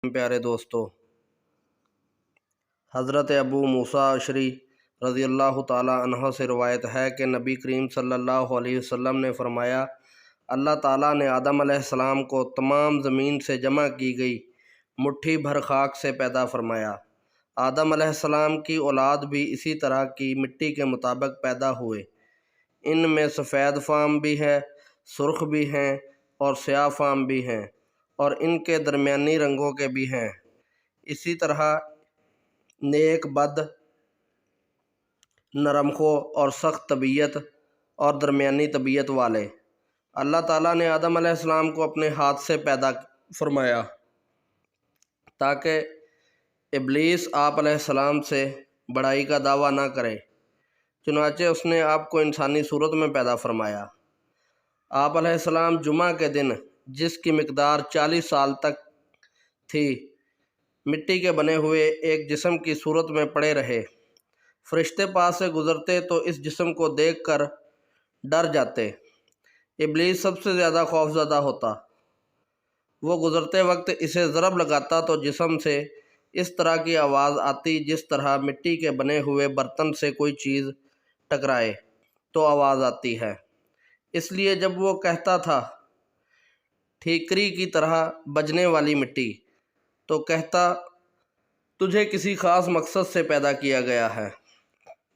پیارے دوستو، حضرت ابو موسیٰ اشعری رضی اللہ تعالیٰ عنہ سے روایت ہے کہ نبی کریم صلی اللہ علیہ وسلم نے فرمایا، اللہ تعالیٰ نے آدم علیہ السلام کو تمام زمین سے جمع کی گئی مٹھی بھر خاک سے پیدا فرمایا۔ آدم علیہ السلام کی اولاد بھی اسی طرح کی مٹی کے مطابق پیدا ہوئے۔ ان میں سفید فام بھی ہے، سرخ بھی ہیں اور سیاہ فام بھی ہیں، اور ان کے درمیانی رنگوں کے بھی ہیں۔ اسی طرح نیک، بد، نرم خو اور سخت طبیعت اور درمیانی طبیعت والے۔ اللہ تعالیٰ نے آدم علیہ السلام کو اپنے ہاتھ سے پیدا فرمایا تاکہ ابلیس آپ علیہ السلام سے بڑائی کا دعویٰ نہ کرے، چنانچہ اس نے آپ کو انسانی صورت میں پیدا فرمایا۔ آپ علیہ السلام جمعہ کے دن، جس کی مقدار 40 سال تک تھی، مٹی کے بنے ہوئے ایک جسم کی صورت میں پڑے رہے۔ فرشتے پاس سے گزرتے تو اس جسم کو دیکھ کر ڈر جاتے۔ ابلیس سب سے زیادہ خوفزدہ ہوتا۔ وہ گزرتے وقت اسے ضرب لگاتا تو جسم سے اس طرح کی آواز آتی جس طرح مٹی کے بنے ہوئے برتن سے کوئی چیز ٹکرائے تو آواز آتی ہے۔ اس لیے جب وہ کہتا تھا، ٹھیکری کی طرح بجنے والی مٹی، تو کہتا، تجھے کسی خاص مقصد سے پیدا کیا گیا ہے۔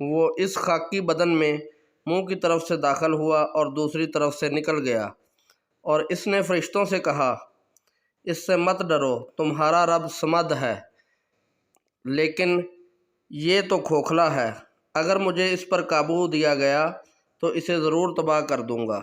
وہ اس خاکی بدن میں منہ کی طرف سے داخل ہوا اور دوسری طرف سے نکل گیا، اور اس نے فرشتوں سے کہا، اس سے مت ڈرو، تمہارا رب صمد ہے، لیکن یہ تو کھوکھلا ہے۔ اگر مجھے اس پر قابو دیا گیا تو اسے ضرور تباہ کر دوں گا۔